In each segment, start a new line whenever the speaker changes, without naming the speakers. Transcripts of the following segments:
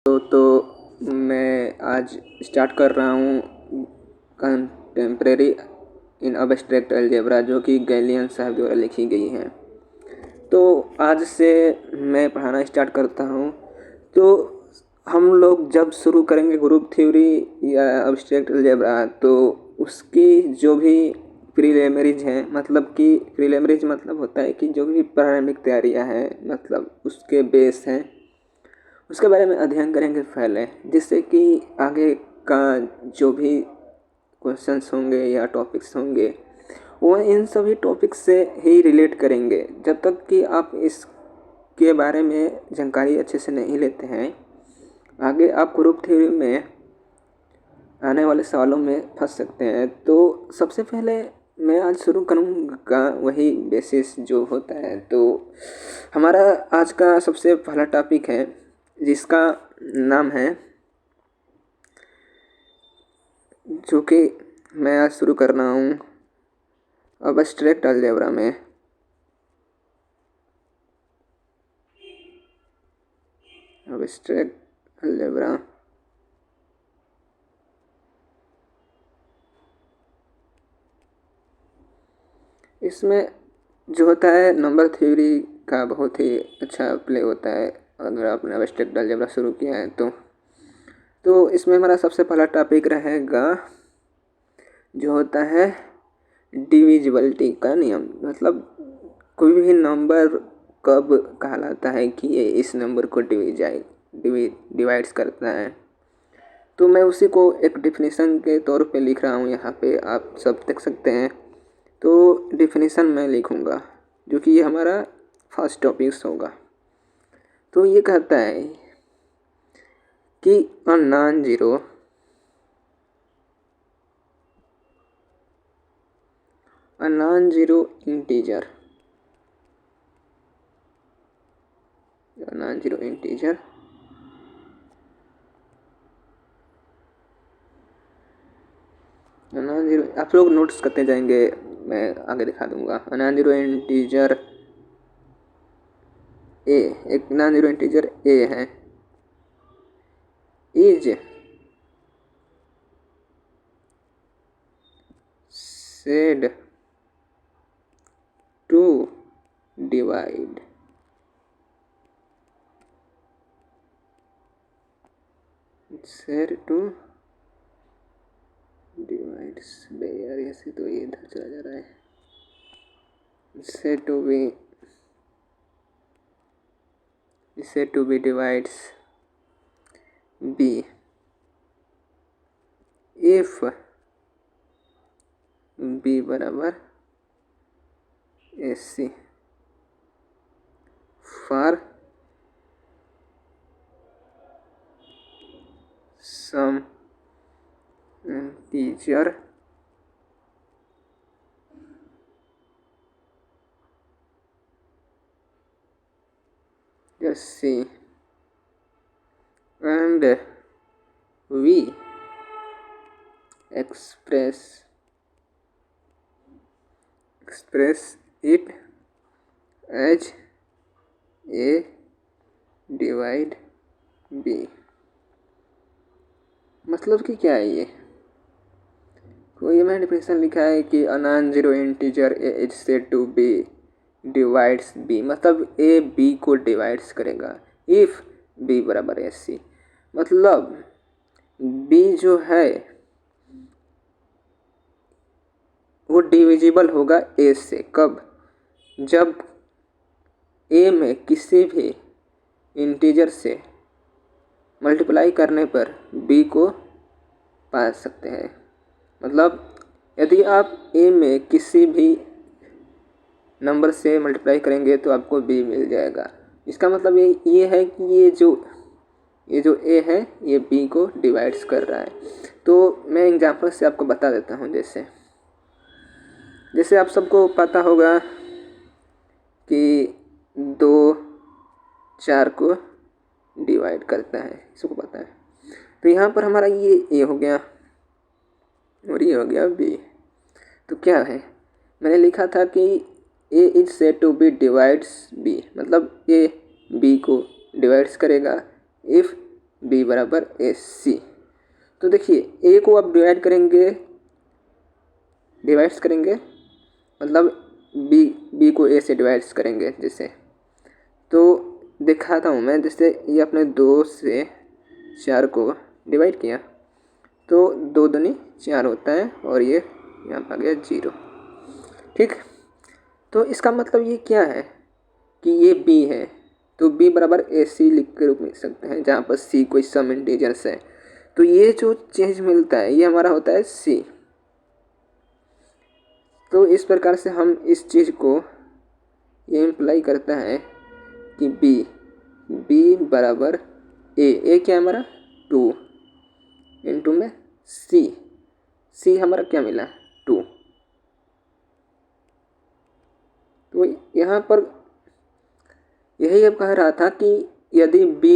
तो मैं आज स्टार्ट कर रहा हूँ कंटेम्प्रेरी इन अब्स्ट्रैक्ट अलजेब्रा, जो कि गैलियन साहब द्वारा लिखी गई हैं। तो आज से मैं पढ़ाना स्टार्ट करता हूँ। तो हम लोग जब शुरू करेंगे ग्रुप थ्योरी या अब्स्ट्रैक्ट अलजेब्रा, तो उसकी जो भी प्रीलिमिनरीज हैं, मतलब कि प्रीलिमिनरीज मतलब होता है कि जो भी प्रारंभिक तैयारियाँ हैं, मतलब उसके बेस हैं, उसके बारे में अध्ययन करेंगे पहले, जिससे कि आगे का जो भी क्वेश्चंस होंगे या टॉपिक्स होंगे वो इन सभी टॉपिक्स से ही रिलेट करेंगे। जब तक कि आप इसके बारे में जानकारी अच्छे से नहीं लेते हैं, आगे आप ग्रुप थ्योरी में आने वाले सवालों में फंस सकते हैं। तो सबसे पहले मैं आज शुरू करूँगा वही बेसिस जो होता है। तो हमारा आज का सबसे पहला टॉपिक है, जिसका नाम है, जो कि मैं आज शुरू कर रहा हूँ अब्स्ट्रैक्ट अलजेब्रा में। अब्स्ट्रैक्ट अलजेब्रा इसमें जो होता है, नंबर थ्योरी का बहुत ही अच्छा प्ले होता है अगर आपने अब्स्ट्रैक्ट अलजेब्रा शुरू किया है तो इसमें हमारा सबसे पहला टॉपिक रहेगा जो होता है डिविजिबिलिटी का नियम। मतलब कोई भी नंबर कब कहलाता है कि ये इस नंबर को डिवाइड्स करता है। तो मैं उसी को एक डिफिनीसन के तौर पे लिख रहा हूँ, यहाँ पे आप सब देख सकते हैं। तो डिफिनीसन मैं लिखूँगा, जो कि ये हमारा फर्स्ट टॉपिक्स होगा। तो ये कहता है कि a non zero integer non zero आप लोग नोट्स करते जाएंगे, मैं आगे दिखा दूंगा। नॉन जीरो इंटीजर ए, एक नॉन जीरो इंटीजर ए है, इज said to divide यार ऐसे तो ये इधर चला जा रहा है। said to be divides b if b बराबर AC for some integer C, and we express it as a divide b। मतलब कि क्या है ये? तो ये मैंने डिफिनेशन लिखा है कि a non zero integer a is said to be divides B, मतलब ए बी को डिवाइड्स करेगा इफ़ बी बराबर एस सी। मतलब बी जो है वो डिविजिबल होगा ए से। कब? जब ए में किसी भी इंटीजर से मल्टीप्लाई करने पर बी को पा सकते हैं। मतलब यदि आप ए में किसी भी नंबर से मल्टीप्लाई करेंगे तो आपको बी मिल जाएगा। इसका मतलब ये है कि ये जो ए है ये बी को डिवाइड्स कर रहा है। तो मैं एग्जांपल से आपको बता देता हूँ। जैसे आप सबको पता होगा कि 2 4 को डिवाइड करता है, सबको पता है। तो यहाँ पर हमारा ये हो गया और ये हो गया बी। तो क्या है, मैंने लिखा था कि A is said to be divides B, मतलब ए बी को डिवाइड्स करेगा इफ़ बी बराबर ए सी। तो देखिए ए को आप डिवाइड्स करेंगे मतलब बी को ए से डिवाइड्स करेंगे जैसे, तो दिखाता हूँ मैं। जैसे ये अपने 2 से 4 को डिवाइड किया तो 2 दूनी 4 होता है और ये यहाँ पर आ गया 0। ठीक, तो इसका मतलब ये क्या है कि ये b है, तो b बराबर ए सी लिख के रूप में सकते हैं, जहाँ पर c कोई सम इंटीजर्स है। तो ये जो चेंज मिलता है ये हमारा होता है c। तो इस प्रकार से हम इस चीज़ को ये इम्प्लाई करता है कि b बराबर ए क्या है हमारा 2 इंटू में c हमारा क्या मिला 2। तो यहाँ पर यही अब कह रहा था कि यदि b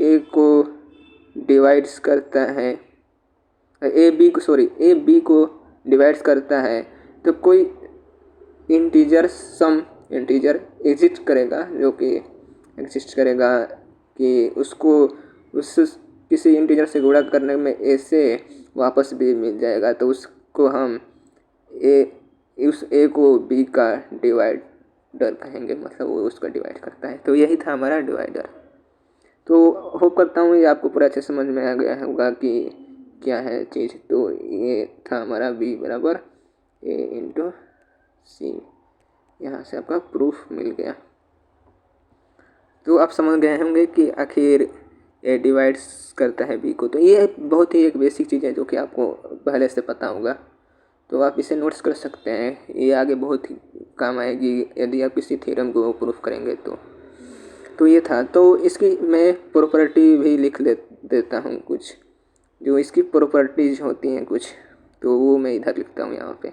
a को डिवाइड्स करता है, ए बी को डिवाइड्स करता है तो कोई इंटीजर सम इंटीजर एग्जिस्ट करेगा कि उसको उस किसी इंटीजर से गुणा करने में ए से वापस b मिल जाएगा, तो उसको हम उस ए को b का डिवाइडर कहेंगे, मतलब वो उसका डिवाइड करता है। तो यही था हमारा डिवाइडर। तो होप करता हूँ ये आपको पूरा अच्छे समझ में आ गया होगा कि क्या है चीज़। तो ये था हमारा b बराबर ए इंटू सी। यहाँ से आपका प्रूफ मिल गया। तो आप समझ गए होंगे कि आखिर ए डिवाइड्स करता है b को। तो ये बहुत ही एक बेसिक चीज़ है जो कि आपको पहले से पता होगा, तो आप इसे नोट्स कर सकते हैं। ये आगे बहुत ही काम आएगी यदि आप किसी थ्योरम को प्रूफ करेंगे तो ये था। तो इसकी मैं प्रॉपर्टी भी लिख देता हूँ कुछ, जो इसकी प्रॉपर्टीज होती हैं कुछ, तो वो मैं इधर लिखता हूँ यहाँ पे।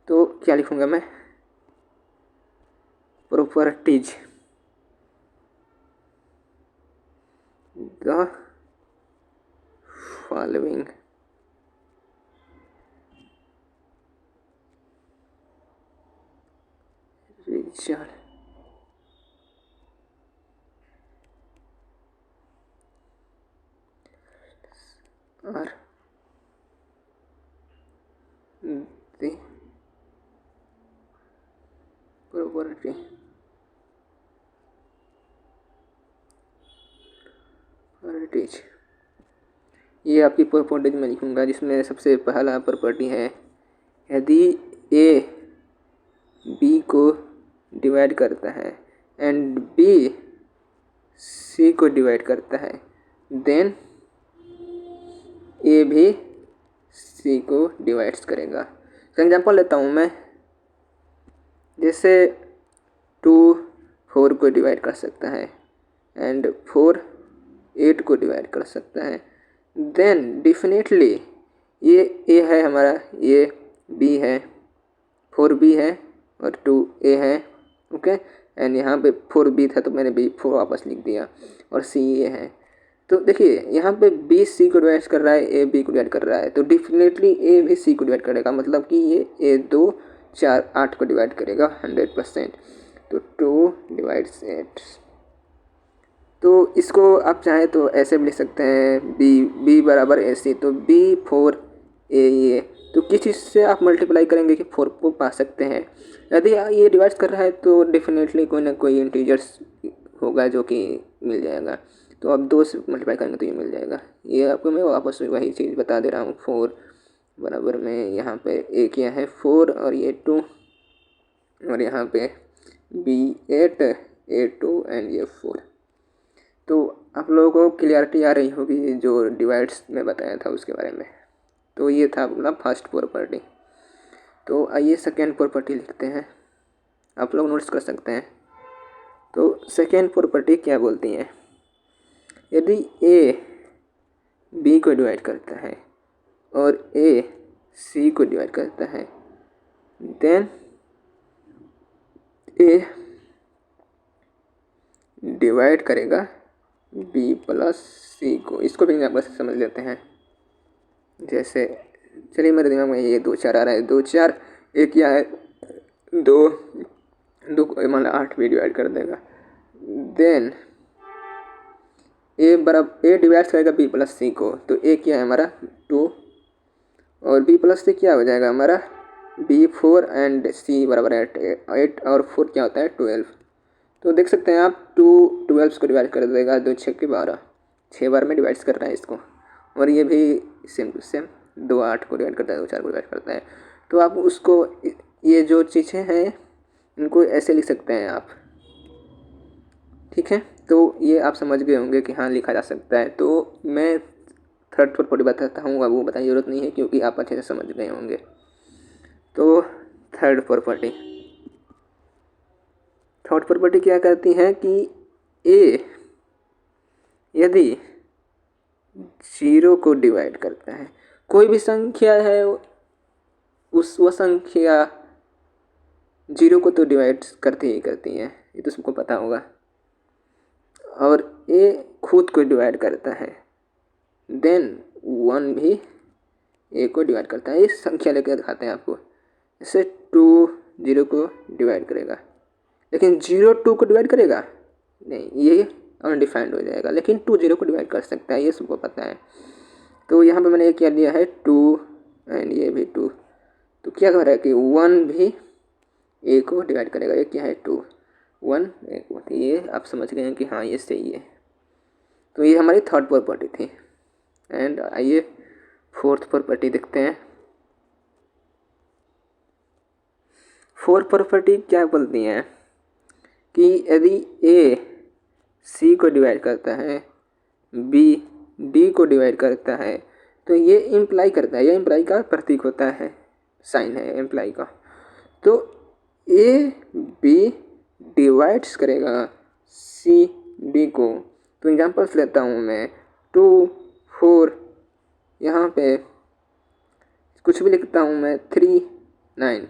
तो क्या लिखूँगा मैं, properties the following result are the properties. ये आपकी प्रॉपर्टीज में लिखूँगा, जिसमें सबसे पहला प्रॉपर्टी है यदि ए बी को डिवाइड करता है एंड बी सी को डिवाइड करता है, देन ए भी सी को डिवाइड्स करेगा। तो एग्जांपल लेता हूँ मैं, जैसे 2 4 को डिवाइड कर सकता है एंड 4 8 को डिवाइड कर सकता है, देन डेफिनेटली ये ए है हमारा, ये बी है, 4 बी है और 2 ए है। ओके, एंड यहाँ पे 4 बी था तो मैंने बी 4 वापस लिख दिया और सी ए है। तो देखिए यहाँ पे बी सी को डिवाइड कर रहा है, ए बी को डिवाइड कर रहा है, तो डेफिनेटली ए भी सी को डिवाइड करेगा, मतलब कि ये ए 2 4 8 को डिवाइड करेगा 100%। तो 2 डिवाइड्स 8। तो इसको आप चाहें तो ऐसे भी लिख सकते हैं बी बराबर ए सी, तो बी 4 ए, तो किस चीज़ से आप मल्टीप्लाई करेंगे कि 4 को पा सकते हैं। यदि ये डिवाइड कर रहा है तो डेफिनेटली कोई ना कोई इंटीजर्स होगा जो कि मिल जाएगा। तो आप 2 से मल्टीप्लाई करेंगे तो ये मिल जाएगा। ये आपको मैं वापस वही चीज़ बता दे रहा हूँ। 4 बराबर में यहाँ पे ए किया है 4 और ये 2, और यहाँ पे बी 8 ए 2 एंड ये 4। तो आप लोगों को क्लियरिटी आ रही होगी जो डिवाइड्स में बताया था उसके बारे में। तो ये था अपना फर्स्ट प्रॉपर्टी। तो आइए सेकेंड प्रॉपर्टी लिखते हैं, आप लोग नोट्स कर सकते हैं। तो सेकेंड प्रॉपर्टी क्या बोलती है, यदि ए बी को डिवाइड करता है और ए सी को डिवाइड करता है, देन ए डिवाइड करेगा बी प्लस सी को। इसको भी आप बस समझ लेते हैं। जैसे चलिए मेरे दिमाग में ये 2 4 आ रहा है, 2 4 एक क्या है 2 मान लो 8 भी डिवाइड कर देगा, देन ए डिवाइड करेगा बी प्लस सी को, तो ए क्या है हमारा 2 और बी प्लस सी क्या हो जाएगा हमारा बी 4 एंड सी बराबर 8 और 4 क्या होता है 12। तो देख सकते हैं आप 2 12 को डिवाइड कर देगा, 2 6 के 12, 6 बार में डिवाइड कर रहा है इसको। और ये भी सेम टू सेम 2 8 को डिवाइड करता है, 2 4 को डिवाइड करता है। तो आप उसको ये जो चीज़ें हैं इनको ऐसे लिख सकते हैं आप, ठीक है। तो ये आप समझ गए होंगे कि हाँ लिखा जा सकता है। तो मैं थर्ड प्रॉपर्टी बताता हूँ, अब वो बताने की ज़रूरत नहीं है क्योंकि आप अच्छे से समझ गए होंगे। तो थर्ड प्रॉपर्टी क्या कहती है कि ए यदि 0 को डिवाइड करता है, कोई भी संख्या है वह संख्या 0 को तो डिवाइड करती ही करती है, ये तो सबको पता होगा। और ए खुद को डिवाइड करता है, देन 1 भी ए को डिवाइड करता है। इस संख्या लेकर दिखाते हैं आपको। जैसे 2 0 को डिवाइड करेगा, लेकिन 0 2 को डिवाइड करेगा नहीं, ये अनडिफाइंड हो जाएगा। लेकिन 2 0 को डिवाइड कर सकता है, ये सबको पता है। तो यहाँ पे मैंने ये क्या दिया है 2 एंड ये भी 2, तो क्या कर रहा है कि 1 भी ए को डिवाइड करेगा। ये क्या है 2 1 1 1, ये आप समझ गए हैं कि हाँ ये सही है। तो ये हमारी थर्ड प्रॉपर्टी थी। एंड आइए फोर्थ प्रॉपर्टी देखते हैं। फोर्थ प्रॉपर्टी क्या बोलती है कि यदि ए सी को डिवाइड करता है, बी डी को डिवाइड करता है, तो ये इम्प्लाई करता है, ये इम्प्लाई का प्रतीक होता है, साइन है इम्प्लाई का। तो ए बी डिवाइड्स करेगा सी डी को। तो एग्जांपल्स लेता हूँ मैं 2 4, यहाँ पे कुछ भी लिखता हूँ मैं 3 9।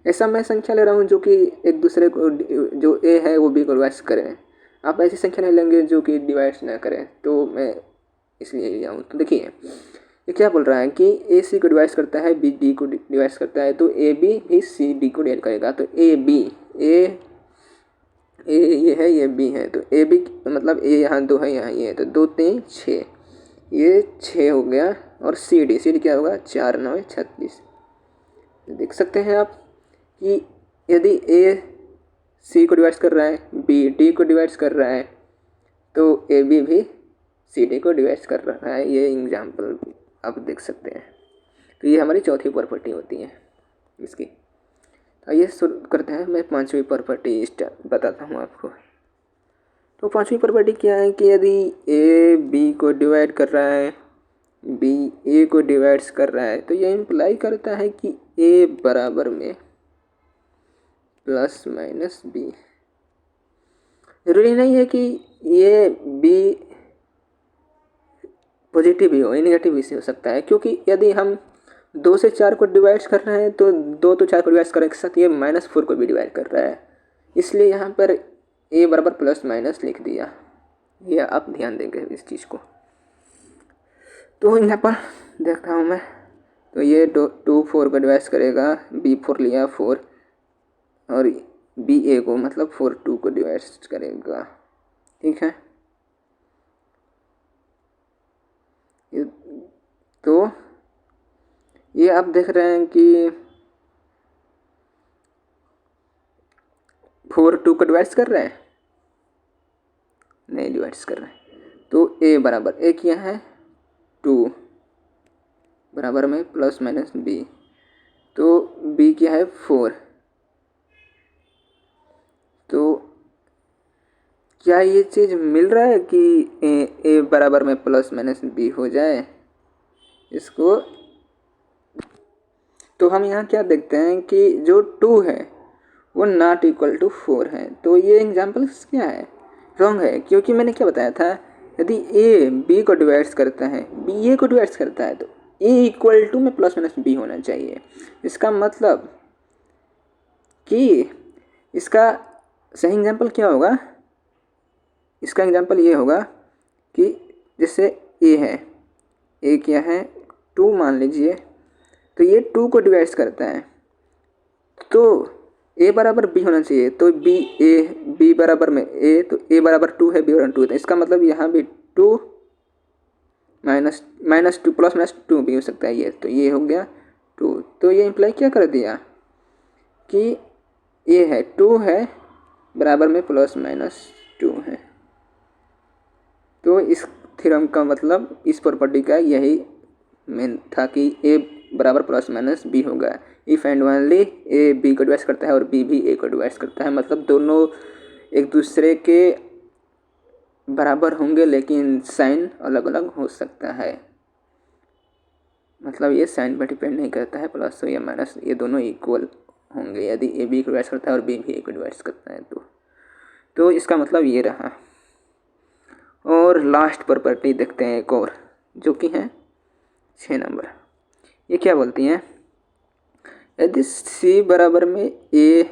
ऐसा मैं संख्या ले रहा हूँ जो कि एक दूसरे को, जो ए है वो बी को डिवाइड करें। आप ऐसी संख्या नहीं लेंगे जो कि डिवाइड ना करें, तो मैं इसलिए लिया हूँ। तो देखिए ये क्या बोल रहा है कि ए सी को डिवाइड करता है, बी डी को डिवाइड करता है, तो ए बी भी सी डी को डिवाइड करेगा। तो ए बी ए ये है, ये बी है, तो ए बी मतलब ए यहाँ 2 है, यहाँ ये है, तो 2 3 6, ये 6 हो गया। और सी डी क्या होगा 4 9 36। देख सकते हैं आप कि यदि ए सी को डिवाइड कर रहा है, बी डी को डिवाइड कर रहा है, तो ए बी भी सी डी को डिवाइड कर रहा है। ये एग्जाम्पल आप देख सकते हैं। तो ये हमारी चौथी प्रॉपर्टी होती है इसकी। आइए शुरू करते हैं। मैं पांचवी प्रॉपर्टी बताता हूँ आपको। तो पांचवी प्रॉपर्टी क्या है कि यदि ए बी को डिवाइड कर रहा है, बी ए को डिवाइड कर रहा है, तो ये इम्प्लाई करता है कि ए बराबर में प्लस माइनस बी। जरूरी नहीं है कि ये बी पॉजिटिव ही हो, नेगेटिव भी हो सकता है, क्योंकि यदि हम 2 से 4 को डिवाइड कर रहे हैं तो 2 तो 4 को डिवाइड करने के साथ ये -4 को भी डिवाइड कर रहा है, इसलिए यहाँ पर ए बराबर प्लस माइनस लिख दिया। ये आप ध्यान देंगे इस चीज़ को। तो यहाँ पर देखता हूँ मैं, तो ये 2 4 को डिवाइड करेगा, बी 4 लिया 4, और बी ए को मतलब 4 2 को डिवाइड करेगा, ठीक है। तो ये आप देख रहे हैं कि 4 2 को डिवाइड कर रहे हैं, नहीं डिवाइड कर रहे हैं। तो ए बराबर ए क्या है 2 बराबर में प्लस माइनस बी, तो बी क्या है 4। तो क्या ये चीज़ मिल रहा है कि ए बराबर में प्लस माइनस बी हो जाए इसको? तो हम यहाँ क्या देखते हैं कि जो 2 है वो नॉट इक्वल टू 4 है। तो ये एग्जाम्पल क्या है, रॉन्ग है, क्योंकि मैंने क्या बताया था, यदि ए बी को डिवाइड्स करता है, बी ए को डिवाइड्स करता है, तो ए इक्वल टू में प्लस माइनस बी होना चाहिए। इसका मतलब कि इसका सही एग्जाम्पल क्या होगा, इसका एग्जाम्पल ये होगा कि जैसे ए है, ए क्या है 2 मान लीजिए, तो ये 2 को डिवाइड्स करता है, तो ए बराबर बी होना चाहिए, तो बी बराबर में ए, तो ए बराबर 2 है, बी बराबर 2 है, तो इसका मतलब यहाँ भी 2 माइनस 2 प्लस माइनस 2 भी हो सकता है ये, तो ये हो गया 2। तो ये इम्प्लाई क्या कर दिया कि ए है 2 है बराबर में प्लस माइनस 2 है। तो इस थ्योरम का मतलब इस प्रॉपर्टी का यही मेन था कि ए बराबर प्लस माइनस बी होगा। If and only a B को डिवाइड करता है और बी भी ए को डिवाइड करता है, मतलब दोनों एक दूसरे के बराबर होंगे लेकिन साइन अलग अलग हो सकता है। मतलब ये साइन पर डिपेंड नहीं करता है, प्लस या माइनस ये दोनों इक्वल होंगे यदि ए बी को डिवाइड करता है और बी भी ए को डिवाइड करता है तो इसका मतलब ये रहा। और लास्ट प्रॉपर्टी देखते हैं एक और, जो कि है 6 नंबर। ये क्या बोलती हैं, यदि सी बराबर में ए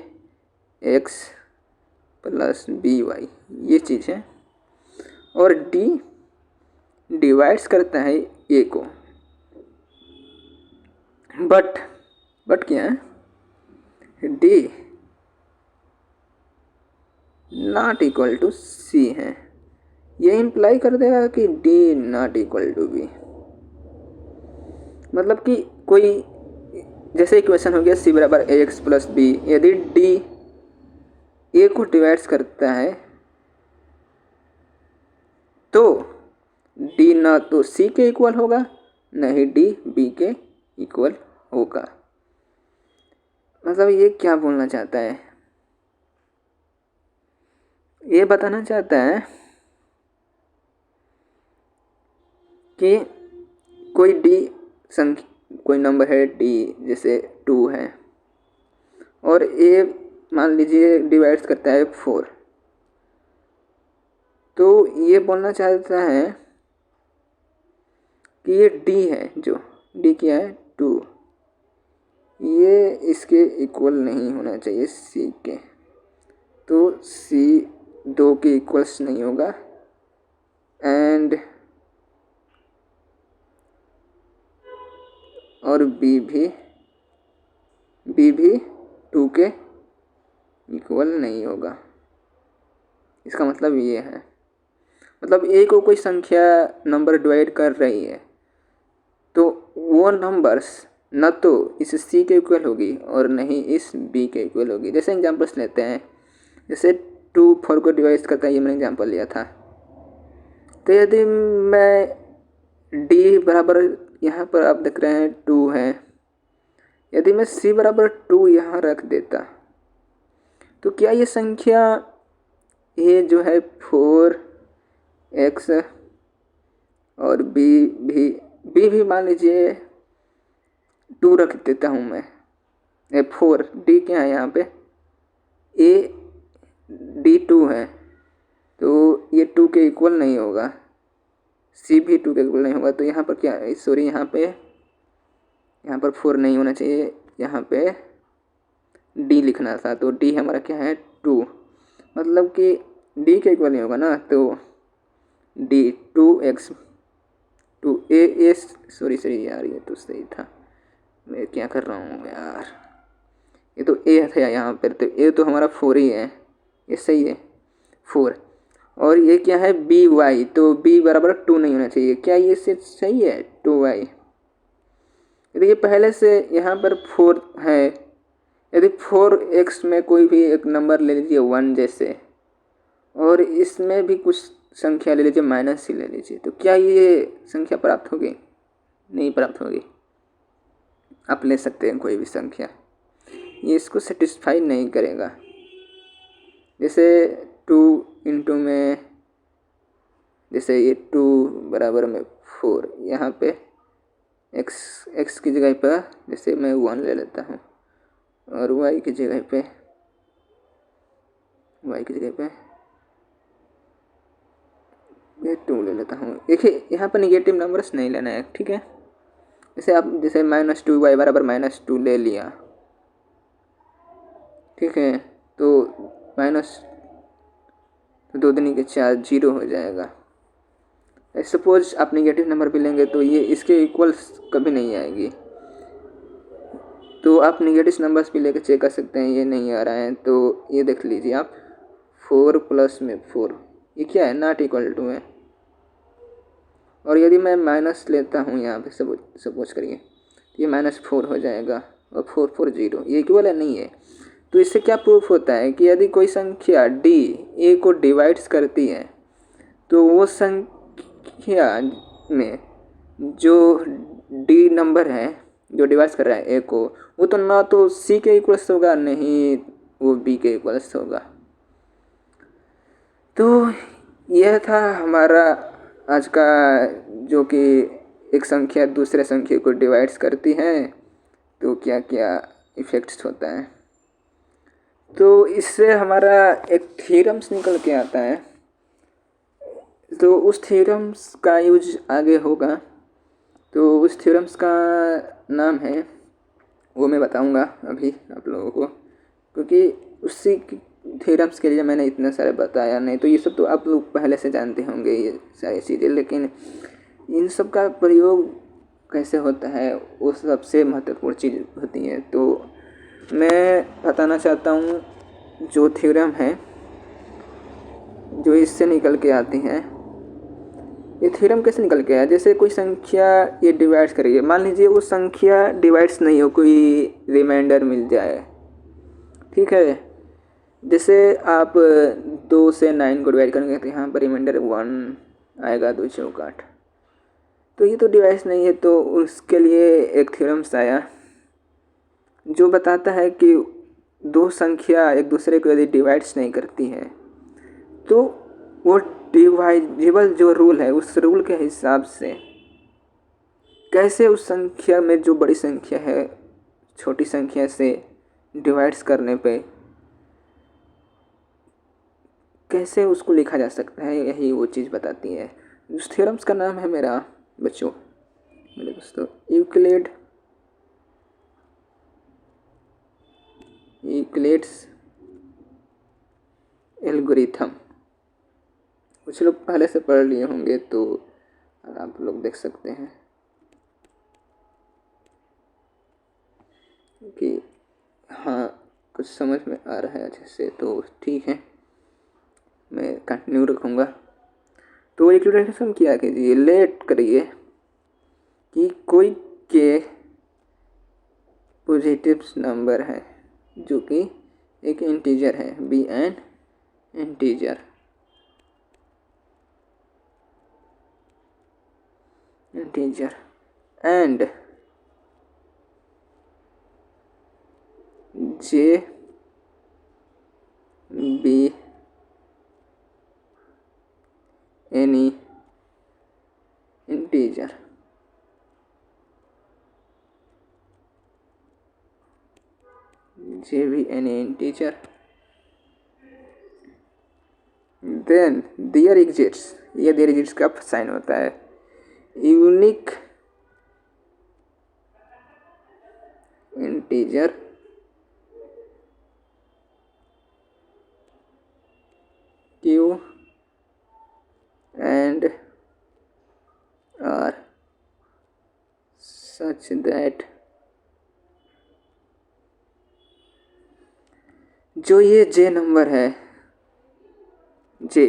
एक्स प्लस बी वाई ये चीज़ है और डी डिवाइड्स करता है ए को, बट क्या है, D not equal to C है। ये इम्प्लाई कर देगा कि D not equal to B, मतलब कि कोई जैसे इक्वेशन हो गया सी बराबर ए एक्स प्लस बी, यदि डी ए को डिवाइड्स करता है तो डी ना तो सी के इक्वल होगा न ही डी बी के इक्वल होगा। मतलब ये क्या बोलना चाहता है, ये बताना चाहता है कि कोई नंबर है डी, जैसे 2 है और ए मान लीजिए डिवाइड्स करता है 4, तो ये बोलना चाहता है कि ये डी है, जो डी क्या है 2, ये इसके इक्वल नहीं होना चाहिए सी के, तो सी 2 के इक्वल्स नहीं होगा एंड और बी भी 2 के इक्वल नहीं होगा। इसका मतलब ये है, मतलब ए को कोई संख्या नंबर डिवाइड कर रही है तो वो नंबर्स न तो इस सी के इक्वल होगी और न ही इस बी के इक्वल होगी। जैसे एग्जांपल्स लेते हैं, जैसे 2 4 को डिवाइड करता है, ये मैंने एग्जांपल लिया था। तो यदि मैं डी बराबर यहाँ पर आप देख रहे हैं 2 है, यदि मैं सी बराबर 2 यहाँ रख देता तो क्या ये संख्या ए जो है 4x और बी भी मान लीजिए 2 रख देता हूँ मैं, 4 डी क्या है यहाँ पे ए डी 2 है, तो ये 2 के इक्वल नहीं होगा, सी भी 2 के इक्वल नहीं होगा। तो यहाँ पर क्या है, सॉरी यहाँ पर 4 नहीं होना चाहिए, यहाँ पे डी लिखना था, तो डी हमारा क्या है 2, मतलब कि डी के इक्वल नहीं होगा ना, तो डी 2x 2 सॉरी यार ये तो सही था, मैं क्या कर रहा हूँ यार, ये तो ए था यहाँ पर, तो ए तो हमारा 4 ही है, ये सही है 4, और ये क्या है बी वाई, तो बी बराबर 2 नहीं होना चाहिए, क्या ये से सही है 2y। यदि ये पहले से यहाँ पर 4 है, यदि 4x में कोई भी एक नंबर ले लीजिए 1 जैसे, और इसमें भी कुछ संख्या ले लीजिए माइनस ही ले लीजिए, तो क्या ये संख्या प्राप्त होगी, नहीं प्राप्त होगी। आप ले सकते हैं कोई भी संख्या, ये इसको सेटिस्फाई नहीं करेगा। जैसे 2 इंटू में, जैसे ये 2 बराबर में 4, यहाँ पे x की जगह पर जैसे मैं 1 ले लेता हूँ और y की जगह पे ये 2 ले लेता हूँ। देखिए यहाँ पर निगेटिव नंबर्स नहीं लेना है, ठीक है। जैसे आप जैसे -2y बराबर -2 ले लिया, ठीक है, तो माइनस 2 दूनी के 4 0 हो जाएगा। सपोज आप निगेटिव नंबर भी लेंगे तो ये इसके इक्वल्स कभी नहीं आएगी, तो आप निगेटिव नंबर्स भी लेकर चेक कर सकते हैं, ये नहीं आ रहा है तो ये देख लीजिए आप 4 प्लस में 4, ये क्या है, नॉट इक्वल टू है। और यदि मैं माइनस लेता हूँ यहाँ पे सपोज करिए, ये -4 हो जाएगा और 440, ये इक्वल है नहीं है। तो इससे क्या प्रूफ होता है कि यदि कोई संख्या d a को डिवाइड्स करती है तो वो संख्या में जो d नंबर है जो डिवाइड कर रहा है a को, वो तो ना तो c के इक्वल्स होगा, नहीं वो b के इक्वल्स होगा। तो यह था हमारा आज का, जो कि एक संख्या दूसरे संख्या को डिवाइड्स करती है तो क्या क्या इफ़ेक्ट्स होता है। तो इससे हमारा एक थ्योरम्स निकल के आता है, तो उस थ्योरम्स का यूज आगे होगा। तो उस थ्योरम्स का नाम है, वो मैं बताऊंगा अभी आप लोगों को, क्योंकि उसी थ्योरम्स के लिए मैंने इतना सारे बताया नहीं। तो ये सब तो आप लोग पहले से जानते होंगे ये सारी चीज़ें, लेकिन इन सब का प्रयोग कैसे होता है वो सबसे महत्वपूर्ण चीज़ होती है। तो मैं बताना चाहता हूँ जो थ्योरम है जो इससे निकल के आती हैं। ये थ्योरम कैसे निकल के आया, जैसे कोई संख्या ये डिवाइड्स करिए, मान लीजिए वो संख्या डिवाइड्स नहीं हो, कोई रिमाइंडर मिल जाए, ठीक है। जैसे आप 2 से 9 को डिवाइड करेंगे तो यहाँ पर रिमाइंडर 1 आएगा, 2 चौक 8। तो ये तो डिवाइड्स नहीं है, तो उसके लिए एक थ्योरम्स आया जो बताता है कि दो संख्या एक दूसरे को यदि डिवाइड्स नहीं करती है तो वो डिवाइजिबल जो रूल है उस रूल के हिसाब से कैसे उस संख्या में जो बड़ी संख्या है छोटी संख्या से डिवाइड्स करने पे कैसे उसको लिखा जा सकता है, यही वो चीज़ बताती है। उस थ्योरम्स का नाम है मेरे दोस्तों यूक्लिड्स एल्गोरिथम। कुछ लोग पहले से पढ़ लिए होंगे तो आप लोग देख सकते हैं कि हाँ कुछ समझ में आ रहा है अच्छे से, तो ठीक है मैं कंटिन्यू रखूँगा। तो इक्विवेलेंस क्या कीजिए, लेट करिए कि कोई के पॉजिटिव नंबर है जो कि एक इंटीजर है, b an integer and j be any integer. J be any integer then there exists, ये देयर एग्जिट्स का साइन होता है unique integer q and r such that जो ये जे नंबर है, जे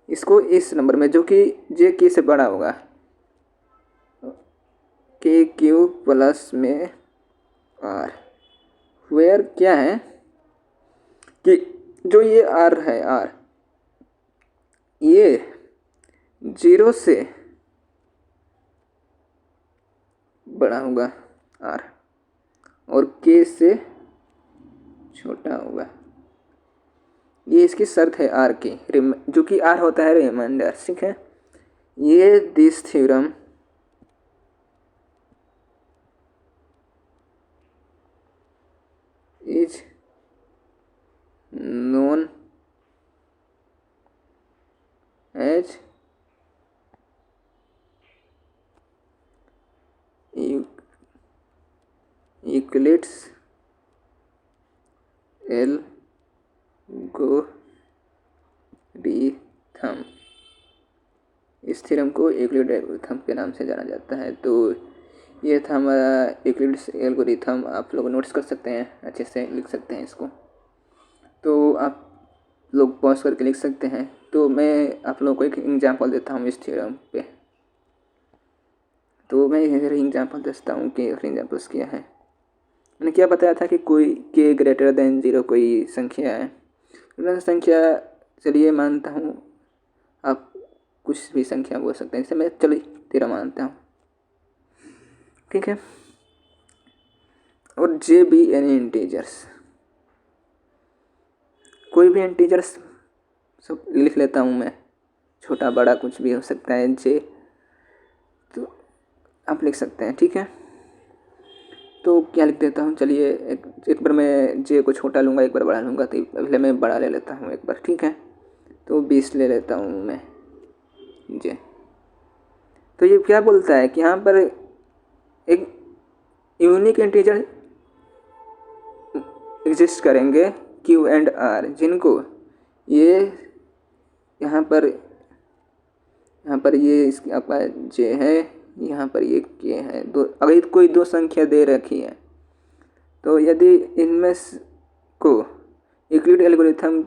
इसको इस नंबर में जो कि जे के से बड़ा होगा, के क्यू प्लस में आर, वेयर क्या है कि जो ये आर है, आर ये 0 से बड़ा होगा आर और के से छोटा होगा। ये इसकी शर्त है आर की, जो कि आर होता है रिमाइंडर, ठीक है। ये this theorem is known as Euclid's algorithm. इस थ्योरम को यूक्लिड एल्गोरिथम के नाम से जाना जाता है। तो ये था हमारा यूक्लिड्स एल्गोरिथम। आप लोग नोट्स कर सकते हैं, अच्छे से लिख सकते हैं इसको, तो आप लोग पॉज करके लिख सकते हैं। तो मैं आप लोगों को एक एग्जांपल देता हूँ इस थ्योरम पे। तो मैं इधर एग्जांपल देता हूँ कि एग्जांपल्स क्या है। मैंने क्या बताया था कि कोई के ग्रेटर देन 0 कोई संख्या है। संख्या चलिए मानता हूँ, आप कुछ भी संख्या बोल सकते हैं, जैसे मैं चलिए 13 मानता हूँ, ठीक है। और जे बी एनी इंटीजर्स, कोई भी इंटीजर्स सब लिख लेता हूँ मैं, छोटा बड़ा कुछ भी हो सकता है जे, तो आप लिख सकते हैं, ठीक है। तो क्या लिख देता हूँ, चलिए एक बार मैं जे को छोटा लूँगा, एक बार बड़ा लूँगा, तो पहले मैं बड़ा ले लेता हूँ एक बार, ठीक है। तो 20 ले लेता हूँ मैं जे। तो ये क्या बोलता है कि यहाँ पर एक यूनिक इंटीजर एग्जिस्ट करेंगे क्यू एंड आर, जिनको ये यहाँ पर ये इसकी आपका जे है, यहाँ पर ये के है। दो, अगर कोई दो संख्या दे रखी है, तो यदि इनमें को यूक्लिड एल्गोरिथम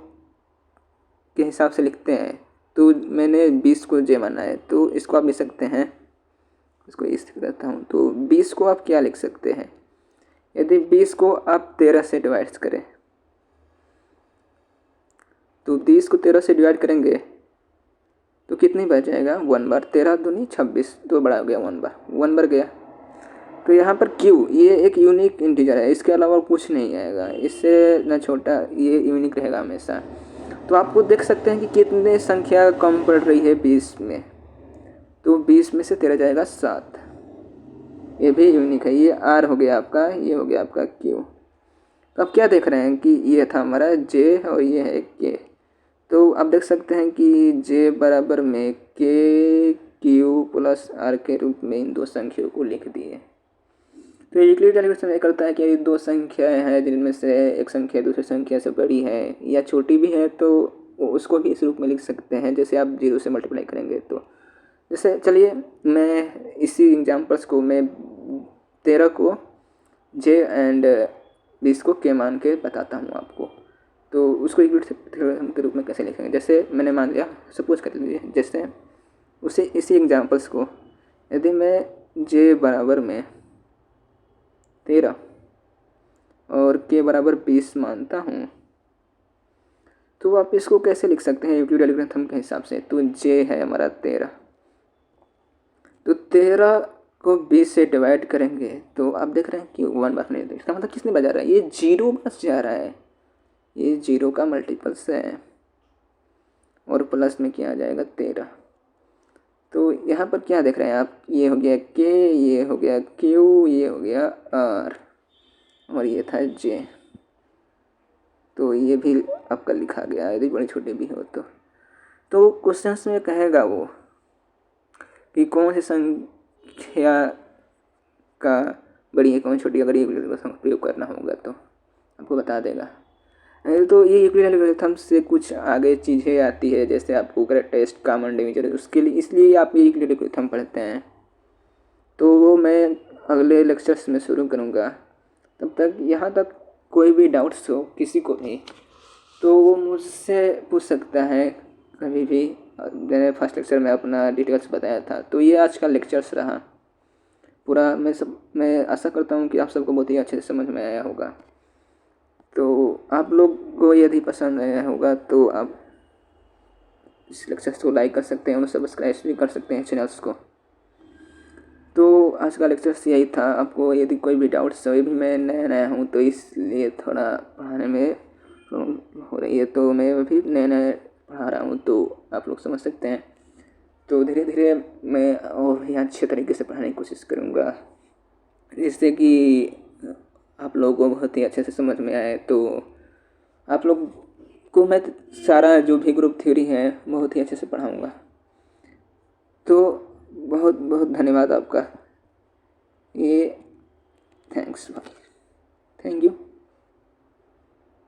के हिसाब से लिखते हैं, तो मैंने 20 को जे माना है, तो इसको आप लिख सकते हैं, इसको इस करता हूँ। तो 20 को आप क्या लिख सकते हैं, यदि 20 को आप 13 से डिवाइड करें, तो 20 को 13 से डिवाइड करेंगे तो कितनी बच जाएगा, 1 बार। 13 दूनी 26, तो बड़ा हो गया 1 बार गया। तो यहाँ पर क्यू ये एक यूनिक इंटीजर है, इसके अलावा कुछ नहीं आएगा, इससे न छोटा, ये यूनिक रहेगा हमेशा। तो आपको देख सकते हैं कि कितने संख्या कम पड़ रही है 20 में, तो 20 में से 13 जाएगा 7, ये भी यूनिक है। ये आर हो गया आपका, ये हो गया आपका क्यू। तो आप क्या देख रहे हैं कि ये था हमारा जे और ये है के। तो आप देख सकते हैं कि जे बराबर में के क्यू प्लस आर के रूप में इन दो संख्याओं को लिख दिए। तो यूक्लिड एल्गोरिथम ये करता है कि यदि दो संख्याएं हैं जिनमें से एक संख्या दूसरी संख्या से बड़ी है या छोटी भी है, तो उसको भी इस रूप में लिख सकते हैं, जैसे आप 0 से मल्टीप्लाई करेंगे। तो जैसे चलिए मैं इसी एग्जाम्पल्स को मैं 13 को जे एंड 20 को के मान के बताता हूँ आपको। तो उसको यूक्लिड के रूप में कैसे लिखेंगे, जैसे मैंने मान लिया, सपोज कर लीजिए, जैसे उसे इसी एग्जाम्पल्स को यदि मैं जे बराबर में 13 और के बराबर 20 मानता हूँ, तो आप इसको कैसे लिख सकते हैं यूक्लिड एल्गोरिथम के हिसाब से। तो जे है हमारा 13, तो 13 को 20 से डिवाइड करेंगे तो आप देख रहे हैं कि 1 बार नहीं, इसका मतलब किसने बजा रहा है, ये 0 बस जा रहा है, ये 0 का मल्टीपल्स है, और प्लस में क्या आ जाएगा 13। तो यहाँ पर क्या देख रहे हैं आप, ये हो गया के, ये हो गया क्यू, ये हो गया आर, और ये था जे। तो ये भी आपका लिखा गया यदि बड़ी छोटी भी हो तो क्वेश्चन में कहेगा वो कि कौन सी संख्या का बड़ी है कौन छोटी, अगर ये प्रयोग करना होगा तो आपको बता देगा। तो ये यूक्लिड एल्गोरिथम से कुछ आगे चीज़ें आती है, जैसे आपको करेक्ट टेस्ट, कॉमन डिवीजन, उसके लिए इसलिए आप ये यूक्लिड एल्गोरिथम पढ़ते हैं। तो वो मैं अगले लेक्चर्स में शुरू करूँगा। तब तक यहाँ तक कोई भी डाउट्स हो किसी को भी, तो वो मुझसे पूछ सकता है कभी भी। मैंने फर्स्ट लेक्चर में अपना डिटेल्स बताया था, तो ये आज का लेक्चर्स रहा पूरा। मैं आशा करता हूँ कि आप सबको बहुत ही अच्छे से समझ में आया होगा। तो आप लोग को यदि पसंद आया होगा तो आप इस लेक्चर्स को लाइक कर सकते हैं और सब्सक्राइब भी कर सकते हैं चैनल्स को। तो आज का लेक्चर्स यही था। आपको यदि कोई भी डाउट्स हो, ये भी मैं नया हूँ तो इसलिए थोड़ा पढ़ाने में हो रही है, तो मैं अभी नया पढ़ा रहा हूँ, तो आप लोग समझ सकते हैं। तो धीरे धीरे मैं और भी अच्छे तरीके से पढ़ाने की कोशिश करूँगा, जिससे कि आप लोगों को बहुत ही अच्छे से समझ में आए। तो आप लोग को मैं सारा जो भी ग्रुप थ्योरी है बहुत ही अच्छे से पढ़ाऊँगा। तो बहुत बहुत धन्यवाद आपका। ये थैंक्स भाई, थैंक यू।